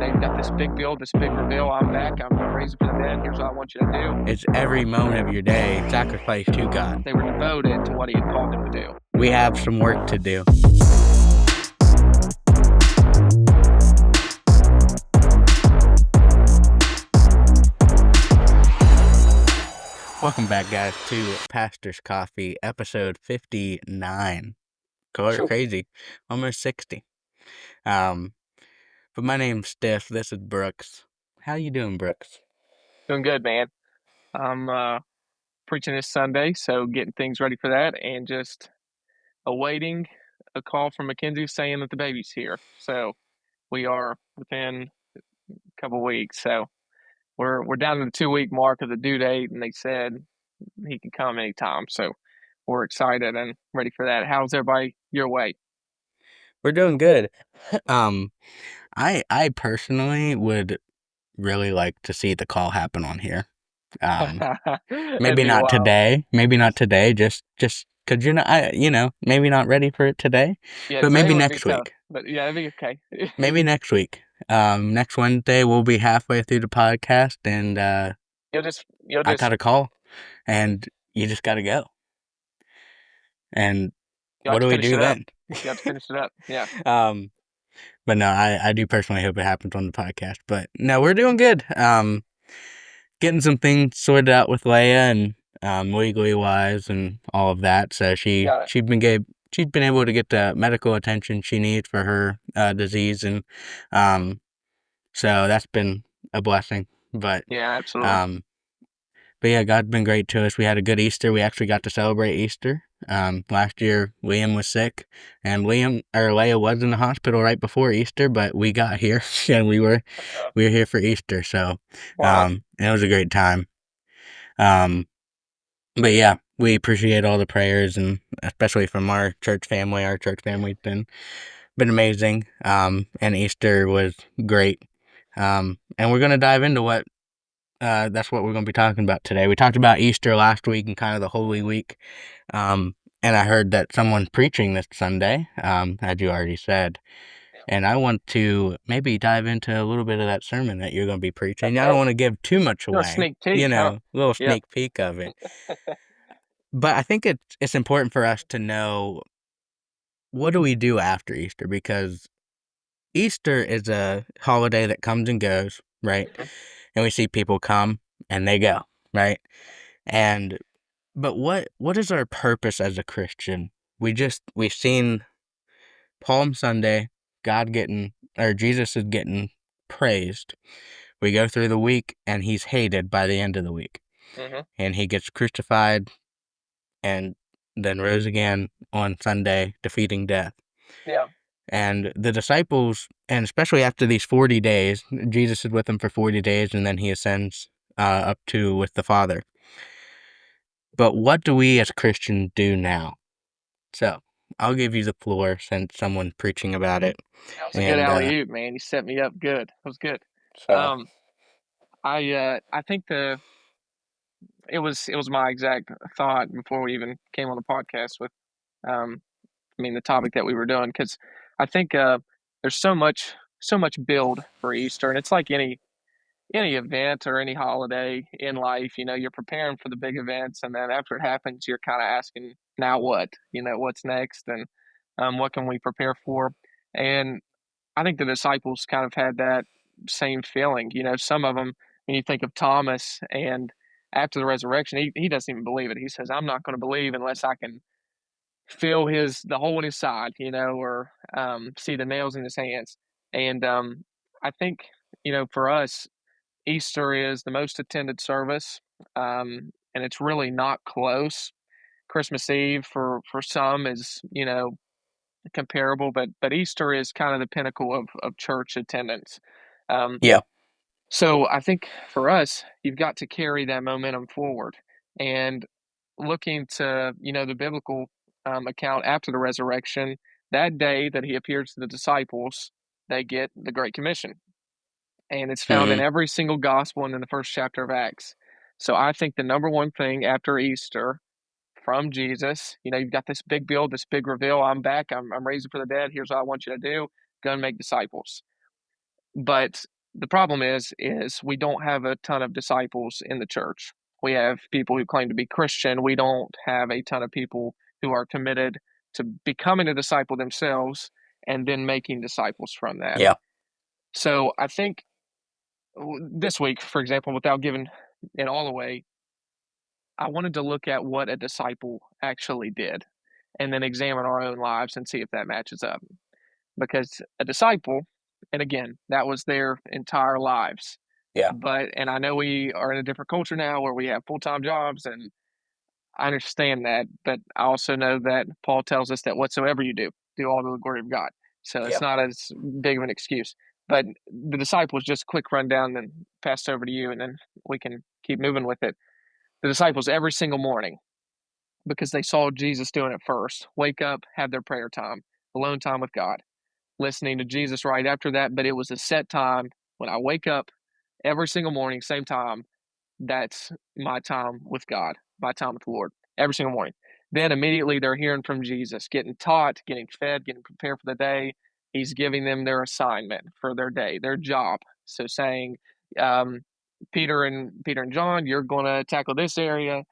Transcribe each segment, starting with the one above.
you've got this big build, this big reveal. I'm back. I'm raising from the dead. Here's what I want you to do. It's every moment of your day sacrifice to God. They were devoted to what he had called them to do. We have some work to do. Welcome back, guys, to Pastor's Coffee, episode 59. Crazy. Almost 60. But my name's Steph. This is Brooks. How you doing, Brooks? Doing good, man. I'm preaching this Sunday, so getting things ready for that and just awaiting a call from Mackenzie saying that the baby's here. So we are within a couple weeks. So we're down to the 2 week mark of the due date, and they said he can come anytime. So we're excited and ready for that. How's everybody your way? We're doing good. I personally would really like to see the call happen on here. It'd Maybe be not wild. today. Maybe not today. Just because you're not, maybe not ready for it today. Yeah, But today maybe would be next tough, week. but yeah, it'd be okay. Maybe next week. Next Wednesday we'll be halfway through the podcast, and You'll I just got a call, and you just got to go. And you'll what have do to we finish do it up. then? You have to finish it up. Yeah. But no, I do personally hope it happens on the podcast. But no, we're doing good. Getting some things sorted out with Leia and legally wise and all of that. So Got it. she's been able to get the medical attention she needs for her disease, and so that's been a blessing. But Yeah, absolutely. um, but yeah, God's been great to us. We had a good Easter. We actually got to celebrate Easter. Last year Liam was sick, and Leia was in the hospital right before Easter, but we got here and we were here for Easter. So Wow. it was a great time. But yeah, we appreciate all the prayers, and especially from our church family. Our church family's been amazing. And Easter was great. And we're gonna dive into what that's what we're gonna be talking about today. We talked about Easter last week and kind of the Holy Week. And I heard that someone's preaching this Sunday, as you already said. And I want to maybe dive into a little bit of that sermon that you're going to be preaching. I don't Okay. want to give too much A away, sneak peek, huh? a little Yeah. sneak peek of it. But I think it's important for us to know, what do we do after Easter? Because Easter is a holiday that comes and goes, right? Mhm. And we see people come and they go, right? But what is our purpose as a Christian? We've seen Palm Sunday, Jesus is getting praised. We go through the week and he's hated by the end of the week. Mhm. And he gets crucified and then rose again on Sunday, defeating death. Yeah. And the disciples, and especially after these 40 days, Jesus is with them for 40 days and then he ascends up to with the Father. But what do we as Christians do now? So I'll give you the floor since someone's preaching about it. That was a good And alley oop, man. You set me up good. That was good. so, Um, I think it was my exact thought before we even came on the podcast with um the topic that we were doing, because I think there's so much build for Easter, and it's like any event or any holiday in life. You're preparing for the big events, and then after it happens, you're kind of asking, now what? What's next, and what can we prepare for? And I think the disciples kind of had that same feeling. Some of them, when you think of Thomas, and after the resurrection, he doesn't even believe it. He says, I'm not going to believe unless I can feel the hole in his side, or see the nails in his hands. And I think, for us, Easter is the most attended service, and it's really not close. Christmas Eve for some is comparable, but Easter is kind of the pinnacle of church attendance. Um, yeah. so I think for us, you've got to carry that momentum forward, and looking to the biblical account after the resurrection. That day that he appears to the disciples, they get the Great Commission, and it's found in Mm-hmm. every single gospel and in the first chapter of Acts. So I think the number one thing after Easter from Jesus, you've got this big build, this big reveal. I'm back. I'm raising for the dead. Here's what I want you to do. Go and make disciples. But the problem is we don't have a ton of disciples in the church. We have people who claim to be Christian. We don't have a ton of people who are committed to becoming a disciple themselves and then making disciples from that. Yeah. So I think this week, for example, without giving it all away, I wanted to look at what a disciple actually did and then examine our own lives and see if that matches up. Because a disciple, and again, that was their entire lives. Yeah. And I know we are in a different culture now where we have full time jobs, and I understand that. But I also know that Paul tells us that whatsoever you do all to the glory of God. So it's Yeah. not as big of an excuse. But the disciples, just a quick rundown, then pass it over to you, and then we can keep moving with it. The disciples, every single morning, because they saw Jesus doing it first, wake up, have their prayer time, alone time with God, listening to Jesus right after that. But it was a set time when I wake up every single morning, same time. That's my time with God, my time with the Lord, every single morning. Then immediately they're hearing from Jesus, getting taught, getting fed, getting prepared for the day. He's giving them their assignment for their day, their job. So saying, um, Peter and John, you're going to tackle this area.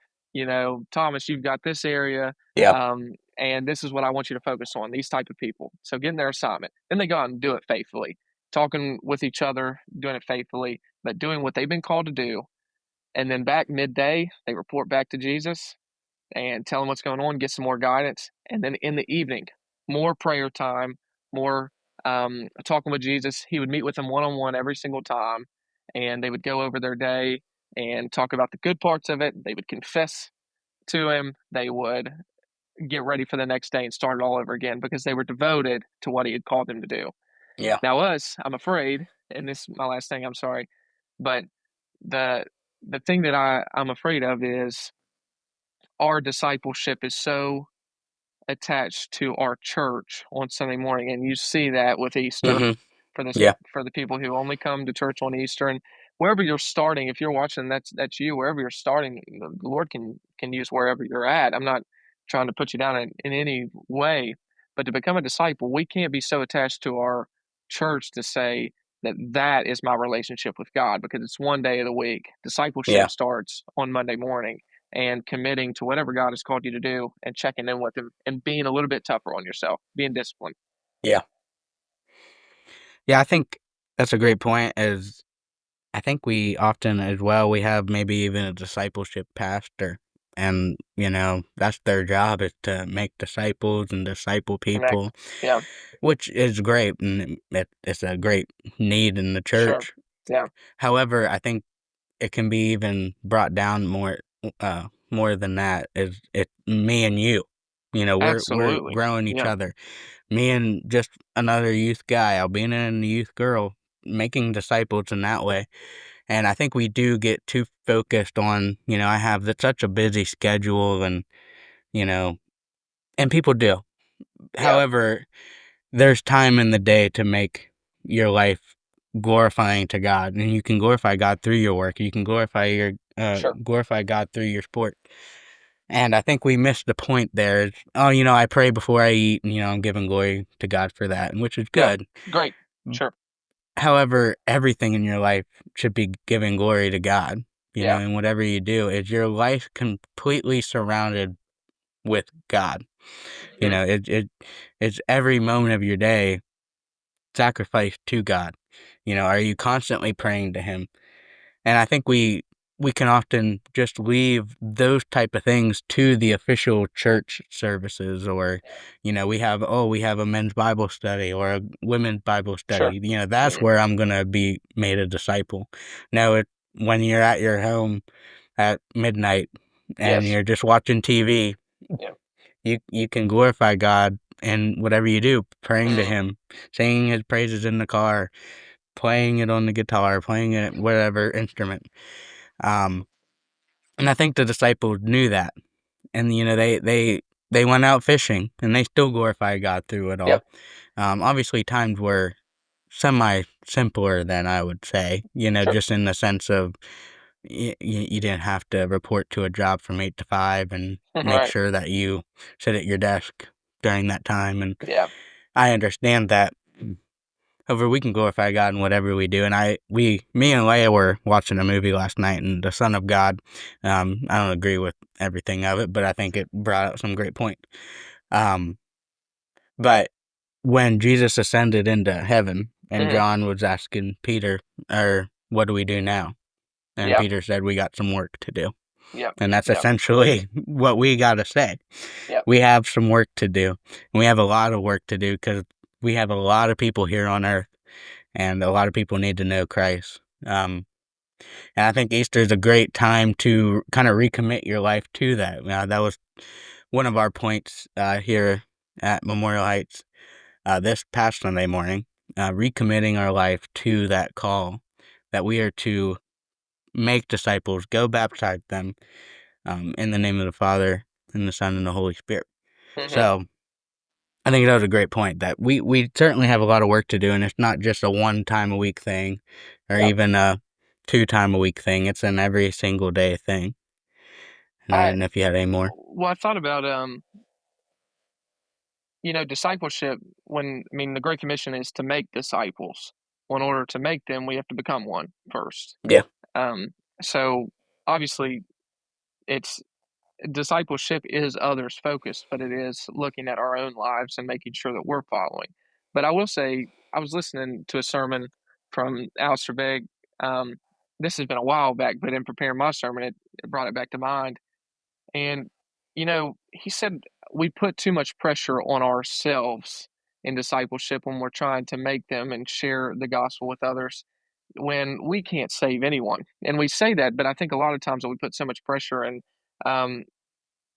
Thomas, you've got this area, Yeah. and this is what I want you to focus on. These type of people. So getting their assignment, then they go out and do it faithfully, talking with each other, doing it faithfully, but doing what they've been called to do, and then back midday, they report back to Jesus and tell him what's going on, get some more guidance. And then in the evening, more prayer time, more talking with Jesus. He would meet with them one on one every single time, and they would go over their day and talk about the good parts of it. They would confess to him. They would get ready for the next day and start it all over again because they were devoted to what he had called them to do. Yeah. Now, us, I'm afraid, and this is my last thing, I'm sorry, but the the thing that I'm afraid of is our discipleship is so attached to our church on Sunday morning, and you see that with Easter Hmm. for this Yeah. for the people who only come to church on Easter. And wherever you're starting, if you're watching, that's you. Wherever you're starting, the Lord can use wherever you're at. I'm not trying to put you down in any way, but to become a disciple, we can't be so attached to our church to say that is my relationship with God because it's one day of the week. Yeah. Discipleship starts on Monday morning and committing to whatever God has called you to do and checking in with Him and being a little bit tougher on yourself, being disciplined. Yeah. Yeah. I think that's a great point. As I think we often, as well, we have maybe even a discipleship pastor, and that's their job is to make disciples and disciple Connect. people, Yeah, which is great, and it's a great need in the sure. church. Yeah, However, I think it can be even brought down more than that. Is it me and you? We're absolutely. growing each Yeah, other. Me and just another youth guy, Albina and a youth girl, making disciples in that way. And I think we do get too focused on, I have such a busy schedule, you know, and people do. yeah, However, there's time in the day to make your life glorifying to God, and you can glorify God through your work. You can sure. glorify God through your sport. And I think we missed the point there. Oh, I pray before I eat, and I'm giving glory to God for that, which is Yeah, good. great. Sure. However, everything in your life should be giving glory to God, Yeah, and whatever you do, is your life completely surrounded with God. hmm, It's every moment of your day sacrificed to God. Are you constantly praying to Him? And I think we can often just leave those type of things to the official church services, or we have a men's Bible study or a women's Bible sure. study. That's Hmm. where I'm gonna be made a disciple. No, when you're at your home at midnight and Yes. you're just watching TV, Yeah. you can glorify God in whatever you do, praying to Mm, Him, singing His praises in the car, playing it on the guitar, playing it whatever instrument. Um, and I think the disciples knew that, and they went out fishing, and they still glorified God through it all. yep. Obviously, times were semi simpler than I would say, Sure. just in the sense of you didn't have to report to a job from 8 to 5 and make Right. sure that you sit at your desk during that time, and Yeah. I understand that. over we can glorify God in whatever we do. And me and Leia were watching a movie last night, and the Son of God. I don't agree with everything of it, but I think it brought out some great point. Um, but when Jesus ascended into heaven, and Hmm. John was asking Peter, or what do we do now? And Yep. Peter said, we got some work to do. Yep. And that's Yep. essentially what we got to say. Yep. We have some work to do. And we have a lot of work to do because we have a lot of people here on earth, and a lot of people need to know Christ. And I think Easter is a great time to kind of recommit your life to that. That was one of our points here at Memorial Heights this past Sunday morning, recommitting our life to that call that we are to make disciples, go baptize them in the name of the Father, and the Son, and the Holy Spirit. Hmm. So I think that was a great point that we certainly have a lot of work to do, and it's not just a one time a week thing or Yep. even a 2 time a week thing. It's an every single day thing. And I I didn't know if you had any more. well, I thought about discipleship. When I mean, the Great Commission is to make disciples. Well, in order to make them, we have to become one first. Yeah. Um, so obviously, it's discipleship is others focused, but it is looking at our own lives and making sure that we're following. But I will say, I was listening to a sermon from Alistair Begg. Um, this has been a while back, but in preparing my sermon, it brought it back to mind. And, he said we put too much pressure on ourselves in discipleship when we're trying to make them and share the gospel with others when we can't save anyone. And we say that, but I think a lot of times that we put so much pressure um,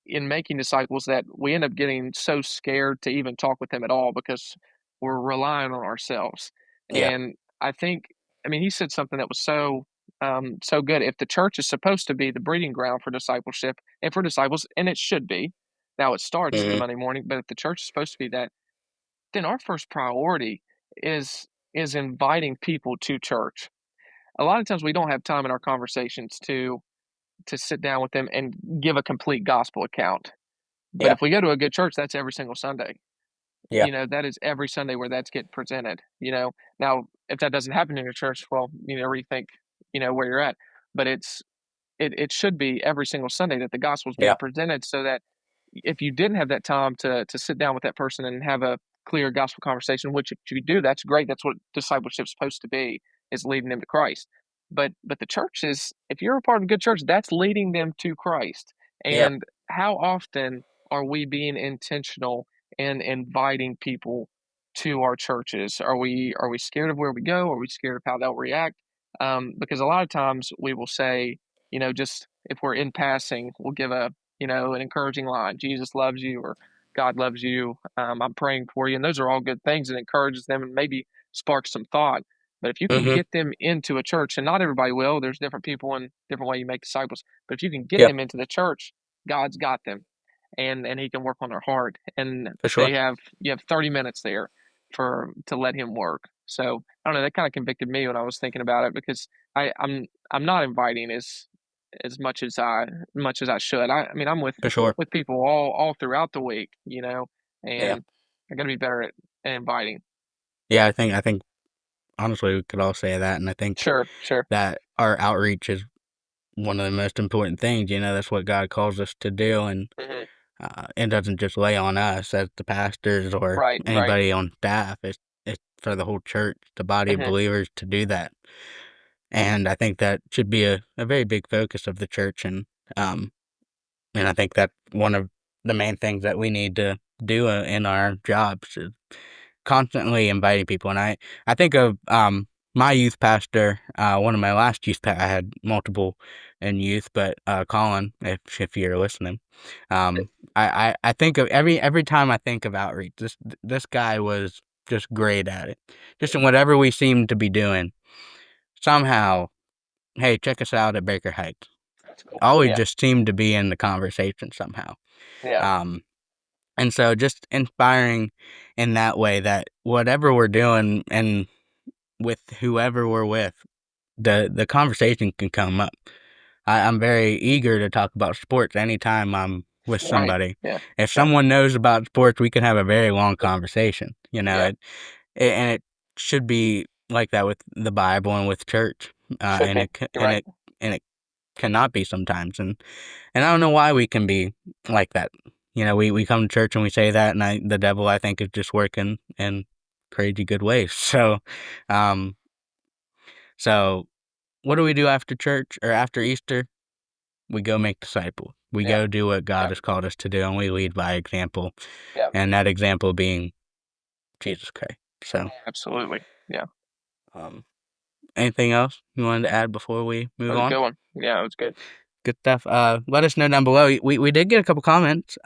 in making disciples that we end up getting so scared to even talk with them at all because we're relying on ourselves. Yeah. And I think, I mean, he said something that was so good. If the church is supposed to be the breeding ground for discipleship and for disciples, and it should be, now it starts the Hmm. Monday morning, but if the church is supposed to be that, then our first priority is inviting people to church. A lot of times we don't have time in our conversations to sit down with them and give a complete gospel account. But Yeah. if we go to a good church, that's every single Sunday. Yeah. That is every Sunday where that's getting presented. Now if that doesn't happen in your church, well, rethink, where you're at. But it should be every single Sunday that the gospel is being Yeah. presented so that if you didn't have that time to sit down with that person and have a clear gospel conversation, which if you do, that's great. That's what discipleship's supposed to be, is leading them to Christ. But the church is, if you're a part of a good church, that's leading them to Christ. Yeah. And how often are we being intentional in inviting people to our churches? Are we scared of where we go? Are we scared of how they'll react? Because a lot of times we will say, just if we're in passing, we'll give an encouraging line. Jesus loves you, or God loves you. I'm praying for you. And those are all good things and encourages them and maybe sparks some thought. But if you can Hmm. get them into a church, and not everybody will, there's different people and different way you make disciples. But if you can get Yeah. them into the church, God's got them, and He can work on their heart. And For sure. they have you have 30 minutes there to let Him work. So I don't know. That kind of convicted me when I was thinking about it because I'm not inviting as much as I should. I mean, I'm with For sure. people all throughout the week, Yeah. and I got to be better at inviting. Yeah. I think honestly we could all say that, and I think Sure, sure. that our outreach is one of the most important things. That's what God calls us to do, and Hmm. it doesn't just lay on us as the pastors or Right, right. anybody on staff. It's for the whole church, the body of Hmm. believers, to do that. And I think that should be a very big focus of the church, um, and I think that one of the main things that we need to do in our jobs is constantly inviting people. And I think of my youth pastor, one of my last I had multiple in youth, but Colin, if you're listening, I think of every time I think of outreach, this guy was just great at it. Just in whatever we seemed to be doing, somehow, hey, check us out at Baker Heights. That's cool. Always Yeah, just seemed to be in the conversation somehow. yeah. Um, and so just inspiring in that way that whatever we're doing and with whoever we're with, the conversation can come up. I'm very eager to talk about sports anytime I'm with Right. somebody. Yeah, If yeah, someone knows about sports, we can have a very long conversation. yeah. should be like that with the Bible and with church, Should and be. it You're right. and it cannot be sometimes, and I don't know why we can be like that. We come to church and we say that, and the devil I think is just working in crazy good ways. Um, so what do we do after church or after Easter? We go make disciples. We Yeah. go do what God Yeah. has called us to do, and we lead by example, Yeah. and that example being Jesus Christ. So, Absolutely. Yeah. um, anything else you wanted to add before we That move was a on? good one. Yeah, it was good. Good stuff. Let us know down below. We did get a couple comments.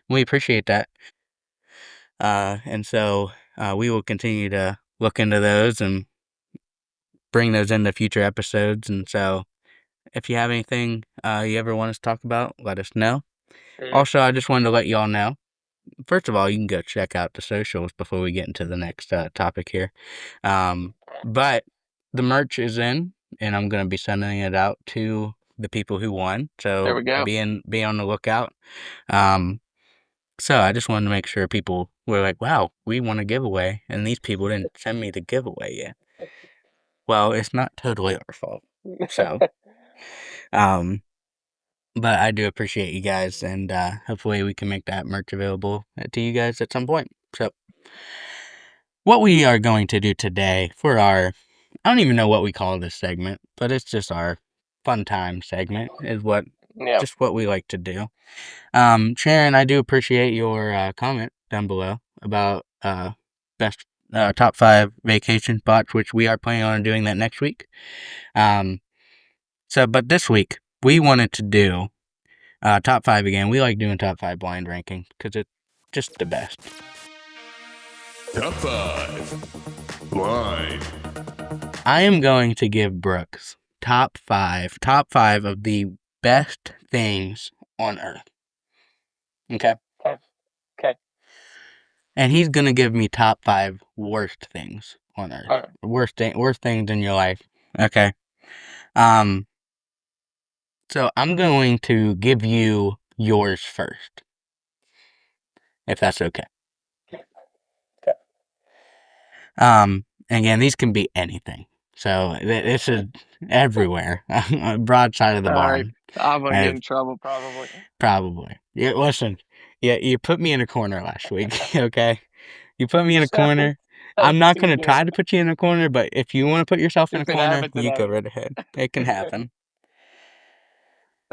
We appreciate that. And so we will continue to look into those and bring those into future episodes. And so if you have anything you ever want us to talk about, let us know. Mhm. Also, I just wanted to let y'all know. First of all, you can go check out the socials before we get into the next topic here. But the merch is in, and I'm going to be sending it out to the people who won. There So we go. be on the lookout. Um, so I just wanted to make sure people were like, "Wow, we won a giveaway," and these people didn't send me the giveaway yet. Well, it's not totally our fault. So, um, but I do appreciate you guys, and hopefully we can make that merch available to you guys at some point. So, what we are going to do today for our, I don't even know what we call this segment, but it's just our fun time segment, is Yeah. just what we like to do. Sharon, I do appreciate your comment down below about best top 5 vacation spots, which we are planning on doing that next week. Um, but this week we wanted to do top 5 again. We like doing top 5 blind ranking because it's just the best. Top 5 Blind. I am going to give Brooks top 5 of the best things on earth. Okay. Okay. Okay. And he's gonna give me top 5 worst things on earth. All right. Worst things in your life. Okay. Um. So I'm going to give you yours first, if that's okay. Okay. Again, these can be anything. So this is everywhere. Broadside of the All right. barn. I'm gonna get Uh, in trouble probably. Probably. Yeah. Listen. Yeah. You put me in a corner last week. Okay. You put me in a So corner. let's I'm not do it gonna again. try to put you in a corner, but if you want to put yourself in a If it corner, happens, it you go happens. right ahead. It can happen.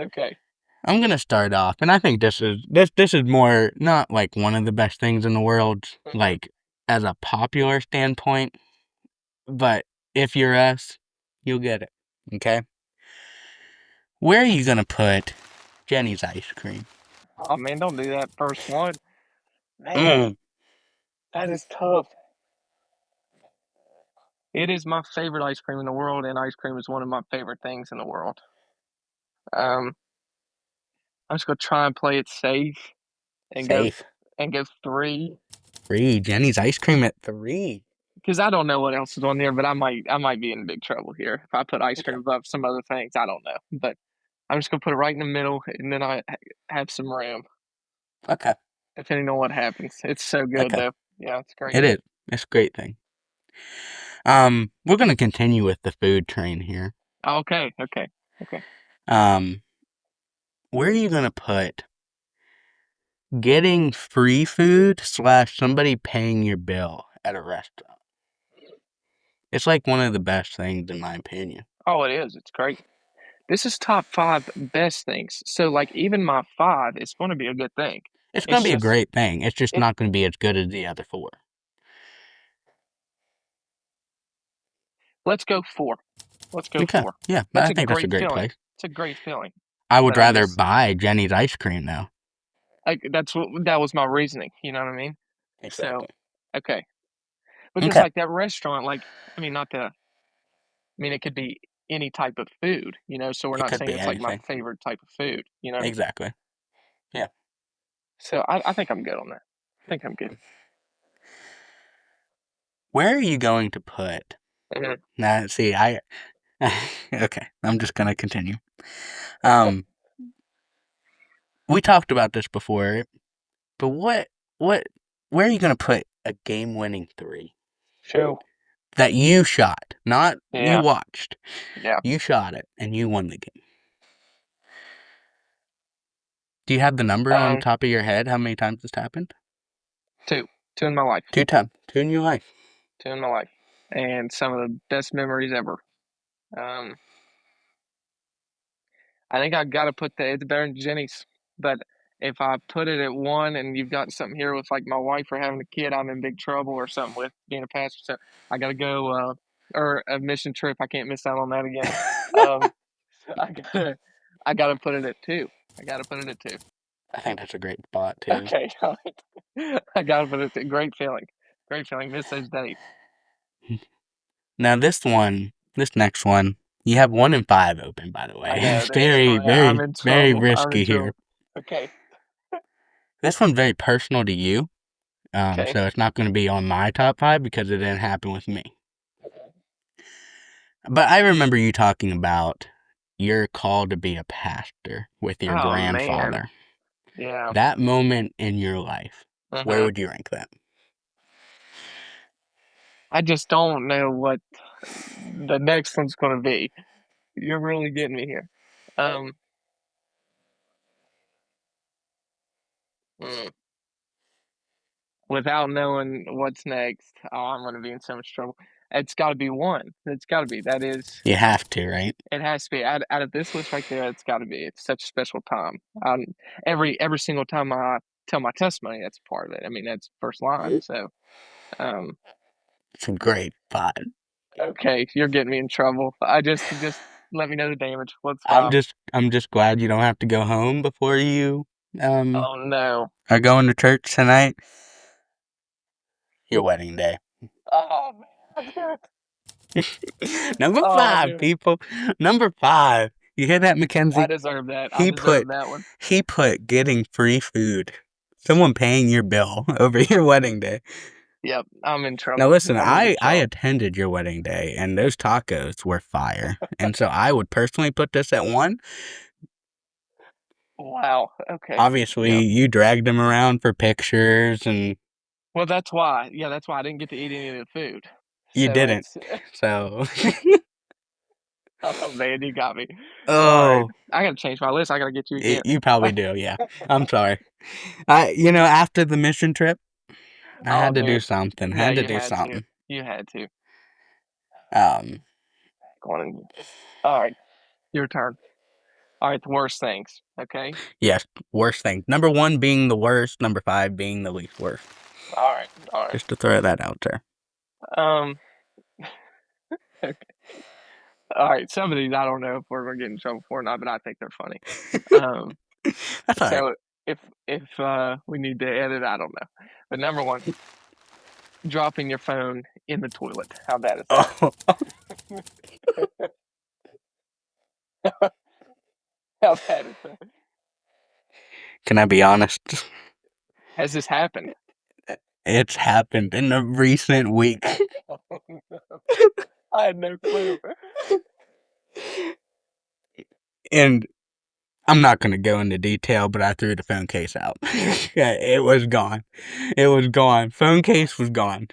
Okay. I'm gonna start off, and I think this is more not like one of the best things in the world, Mhm. like as a popular standpoint, but if you're us, you'll get it. Okay, where are you gonna put Jenny's ice cream? Oh man, don't do that first one. Man, Mm, that is tough. It is my favorite ice cream in the world, and ice cream is one of my favorite things in the world. Um, I'm just gonna try and play it safe and safe. go 3 3. Jenny's ice cream at 3. because I don't know what else is on there, but I might be in big trouble here if I put ice Okay. cream above some other things. I don't know, but I'm just gonna put it right in the middle, and then have some room Okay. depending on what happens. It's so good Okay. though. Yeah, it's great. It is. It's a great thing. We're gonna continue with the food train here. Okay, okay, okay. Um, where are you gonna put getting free food slash somebody paying your bill at a restaurant? It's like one of the best things in my opinion. Oh, it is. It's great. This is top 5 best things. So like even my 5 is going to be a good thing. It's gonna It's be a just great thing. It's just it. not gonna be as good as the other 4. Let's go 4. Let's go Okay. 4. Yeah, That's I a think that's a great great feeling. place. It's a great feeling. I would But I rather guess buy Jenny's ice cream though. like that was my reasoning. You know what I mean? So Exactly. okay, because Okay. like that restaurant, like I mean, not to. I mean, it could be any type of food. So we're It not could saying be it's like my anything. favorite type of food. Exactly. Yeah. So I think I'm good on that. I think I'm good. Where are you going to put? Mhm. Now, see, I. Okay, I'm just gonna continue. Um, we talked about this before, but what, where are you gonna put a game-winning 3? Show. that you shot, not you Yeah. watched. Yeah. You shot it, and you won the game. Do you have the number on top of your head? How many times this happened? 2. 2 in my life. 2 times. 2 in your life. 2 in my life. And some of the best memories ever. I think I got to put it's better than Jenny's. But if I put it at 1 and you've got something here with like my wife or having a kid, I'm in big trouble or something with being a pastor. So I got to go, or a mission trip. I can't miss out on that again. Um, I gotta put it at 2. I gotta put it at 2. I think that's a great spot, too. Okay, all right. I gotta put it at 2. Great feeling. Great feeling. Miss those days. Now, this next one, you have 1 in 5 open, by the way. I know. It's very, I'm very, in very trouble. I'm in risky trouble. here. Okay. This one's very personal to you, Okay. so it's not going to be on my top 5 because it didn't happen with me. But I remember you talking about your call to be a pastor with your Oh man. grandfather. Yeah. That moment in your life, where would you rank that? I just don't know what the next one's gonna be. You're really getting me here. Um. mm, Without knowing what's next, I'm gonna be in so much trouble. It's got to be 1. It's got to be. That is. You have to, right? It has to be out of this list right there. It's got to be. It's such a special time. Every single time I tell my testimony, that's a part of it. I mean, that's first line. So, um, It's a great spot. okay, you're getting me in trouble. I just let me know the damage. What's I'm 5? just glad you don't have to go home before you Oh no. are going to church tonight. Your wedding day. Oh man, I knew it. Number Oh, I 5, knew it. people. Number 5. You hear that, I Mackenzie? deserve that. I He deserve put that one. getting free food. Someone paying your bill over your wedding day. Yep, I'm in trouble. Now listen, I'm in I trouble. attended your wedding day, and those tacos were fire. And so I would personally put this at 1. Wow. Okay. Obviously, Yep. you dragged them around for pictures, and Well, that's why. Yeah, that's why I didn't get to eat any of the food. you So didn't. it's. So, Oh man, you got me. All right, oh, I gotta change my list. I gotta get you again. you probably do, yeah. I'm sorry. After the mission trip, I Oh had to do man, something. no, Had to you do had to. something. You had to. Um, Go on. All right, your turn. All right, the worst things. Okay. yes, worst thing. Number 1 being the worst, number 5 being the least worst. All right. All right. Just to throw that out there. Um. Okay. All right. Some of these I don't know if we're gonna get in trouble for or not, but I think they're funny. Um. That's all right. So if we need to edit, I don't know. But number 1, dropping your phone in the toilet. How bad is that? Oh, How bad is that? can I be honest? Has this happened? It's happened in a recent week. Oh, no. I had no clue. And I'm not going to go into detail, but I threw the phone case out. Yeah, it was gone. It was gone. Phone case was gone.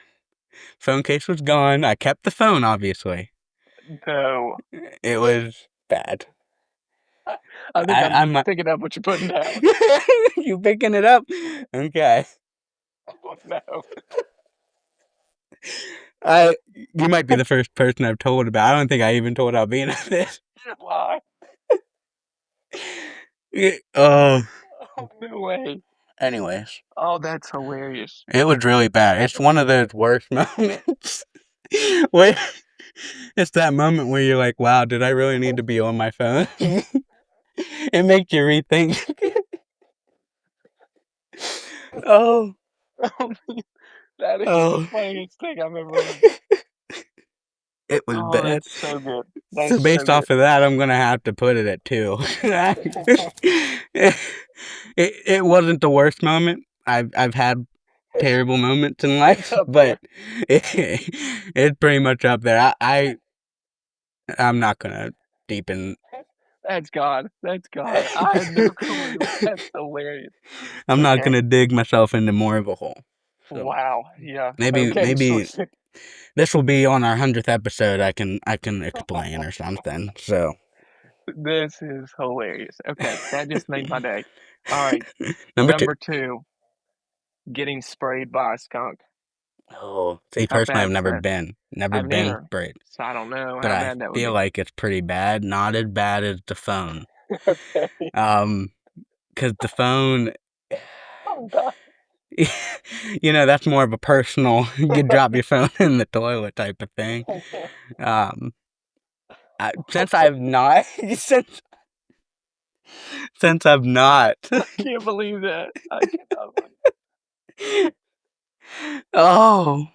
Phone case was gone. I kept the phone, obviously. No. It was bad. I think I'm I'm picking up what you're putting down. You picking it up? Okay. Oh, no. You might be the first person I've told about. I don't think I even told Albina this. You're lying. Oh. Oh, no way. Anyways, Oh, that's hilarious. it was really bad. It's one of those worst moments. Where it's that moment where you're like, wow, did I really need to be on my phone? It makes you rethink. Oh, Oh, that is the oh, funniest thing I've ever heard. it was Oh, bad. that's so good. That So is so based good. off of that, I'm gonna have to put it at 2. It wasn't the worst moment. I've had terrible moments in life, Up but there. it's pretty much up there. I'm not gonna deepen. That's God. That's God. I had no clue. That's hilarious. I'm not Okay. gonna dig myself into more of a hole. So Wow. Yeah. maybe Okay. maybe this will be on our 100th episode. I can explain or something. So This is hilarious. Okay, that just made my day. All right, number 2. number 2, getting sprayed by a skunk. Oh, see, How personally, I've bad's never that? been I've been neither, sprayed, so I don't know but how I bad that would feel be. like it's pretty bad. Not as bad as the phone. Okay. Because the phone, Oh God. that's more of a personal, you drop your phone in the toilet type of thing. Um, since I've not, since I've not, I can't believe that. I cannot believe oh,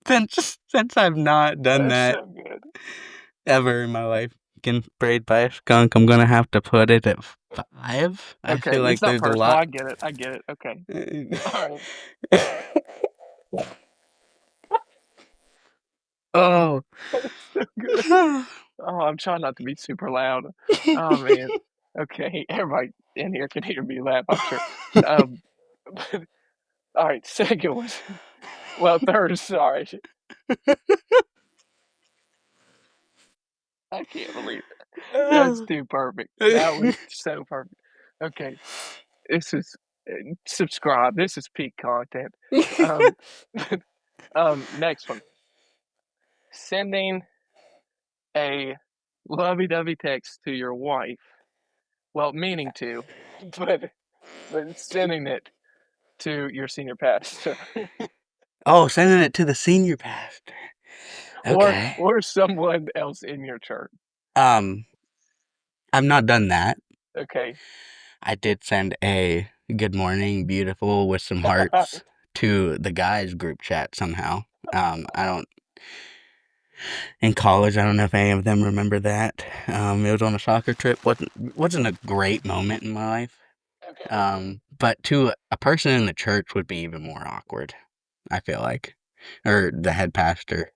since I've not done that's that so good. ever in my life, getting sprayed by a skunk, I'm gonna have to put it at 5. I Okay, feel like it's not there's a personal. lot. I get it. I get it. Okay. All right. Oh. That's so good. Oh, I'm trying not to be super loud. Oh man. Okay, everybody in here can hear me laugh, I'm sure. Um, but, all right, second one. Well, third, sorry. I can't believe it. That's too perfect. That was so perfect. Okay, this is subscribe. This is peak content. Um, next one. Sending a lovey-dovey text to your wife. Well, meaning to, but sending it to your senior pastor Oh, sending it to the senior pastor. Okay. or someone else in your church. Um, I've not done that. Okay. I did send a good morning, beautiful with some hearts to the guys group chat somehow. I don't in college. I don't know if any of them remember that. It was on a soccer trip. wasn't a great moment in my life. Okay. But to a person in the church would be even more awkward. I feel like, or the head pastor.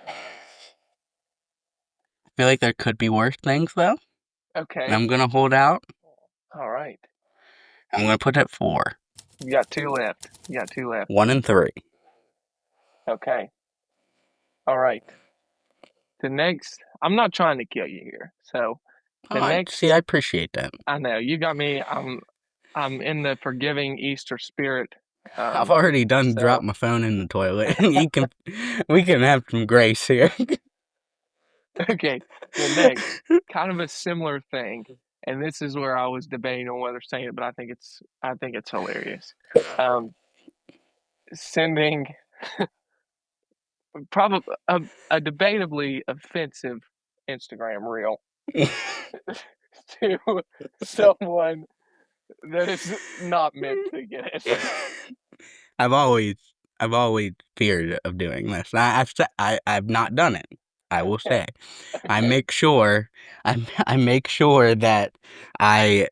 Yeah. I feel like there could be worse things though. Okay. I'm gonna hold out. All right. I'm gonna put it 4. You got two left. You got two left. 1 and 3. Okay. All right. The next, I'm not trying to kill you here. So the Oh, next, see, I appreciate that. I know you got me. I'm in the forgiving Easter spirit. I've already done dropped So my phone in the toilet. We can have some grace here. okay. The next, kind of a similar thing, and this is where I was debating on whether saying it, but I think it's hilarious. Um, Sending probably a debatably offensive Instagram reel to someone that is not meant to get it. I've always, I've always feared of doing this. I've not done it. I will Okay. say, I Okay. make sure, I make sure that I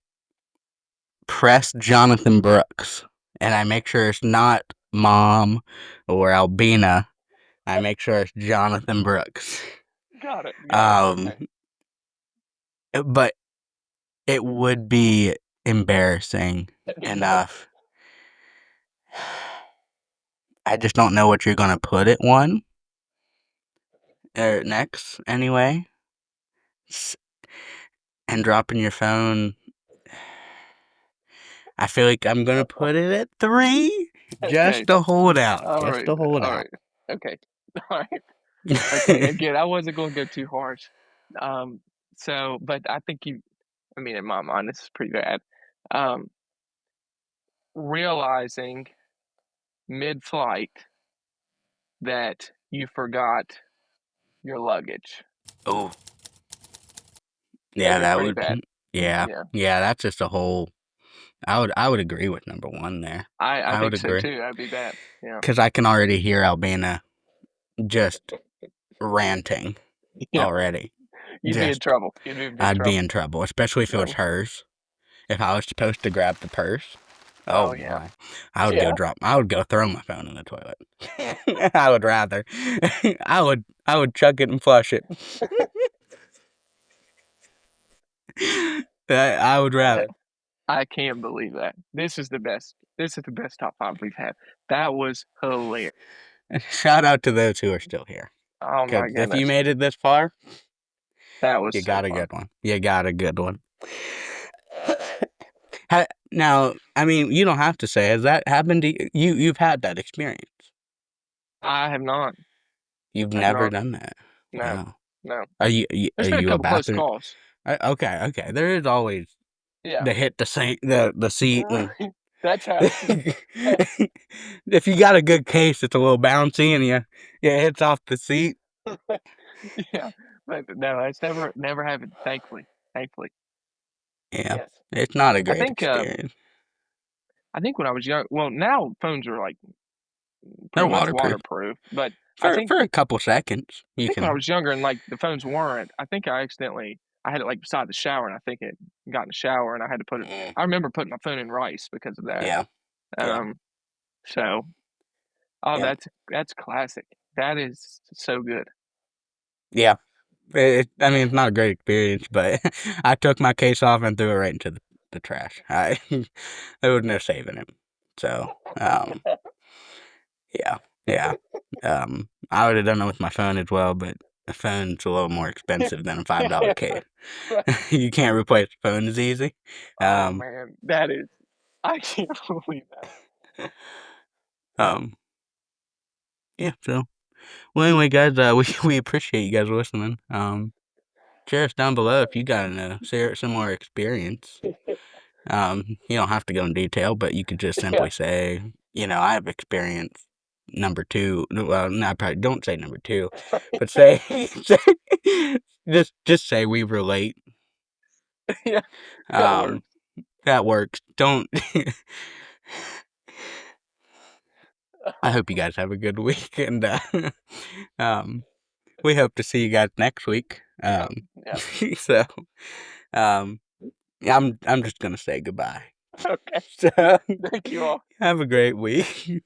press Jonathan Brooks, and I make sure it's not Mom or Albina. I make sure it's Jonathan Brooks. Got it. Got it. Um, Okay. but it would be embarrassing Enough. enough. I just don't know what you're gonna put at one or next anyway. And dropping your phone. I feel like I'm gonna put it at 3, just Okay. to hold out. All Just right. to hold All out. right. Okay. All right. Okay. Again, I wasn't going to go too harsh. Um, but I think I mean, in my mind, this is pretty bad. Um, Realizing mid-flight that you forgot your luggage. Oh, yeah, That'd be that pretty would. bad. Yeah, Yeah. yeah, that's just a whole. I would agree with number 1 there. I I would think so agree too. That'd be bad. Yeah. because I can already hear Albina just ranting Yeah. already. You'd be in Just, trouble. You'd be in big I'd be trouble. in trouble, especially if it was So, hers. If I was supposed to grab the purse, oh oh yeah. boy, I would go Yeah. drop. I would go throw my phone in the toilet. I would rather. I would chuck it and flush it. I would rather. I can't believe that. This is the best. This is the best top five we've had. That was hilarious. Shout out to those who are still here. Oh Because my if you goodness, made it this far, that was you so got a fun. good one. You got a good one. Now, I mean, you don't have to say. Has that happened to you? You've had that experience. I have not. You've I have never not. done that. No, Wow. no. Are There's been a you a couple close bathroom? calls. Okay. There is always Yeah. the hit the seat, the seat, and That's happened. if you got a good case, it's a little bouncy, and you hits off the seat. Yeah, but no, it's never happened. Thankfully, thankfully. Yeah, Yes. it's not a I great think experience. I think when I was young, well, now phones are like They're pretty much waterproof waterproof, but I for think a couple seconds. You when I can. was younger and like the phones weren't, I think I had it like beside the shower and I think it got in the shower and I had to put it. Mm, I remember putting my phone in rice because of that. yeah, yeah, Um, so oh, yeah, that's classic. That is so good. yeah. I mean, it's not a great experience, but I took my case off and threw it right into the trash. There was no saving it. So, yeah, yeah. I would have done it with my phone as well, but the phone's a little more expensive than a $5 case. You can't replace the phone as easy. Oh Um, man, that is. I can't believe that. um, yeah. So, well, anyway, guys, we appreciate you guys listening. Share us down below if you got a similar experience. You don't have to go in detail, but you could just Yeah. simply say, I have experience number two. Well, no, probably don't say number two, but say, just say we relate. Yeah, that Um, works. that works. Don't. I hope you guys have a good week, and um, we hope to see you guys next week. Yeah, yeah. So, um, I'm just gonna say goodbye. Okay. So, Thank you all. have a great week.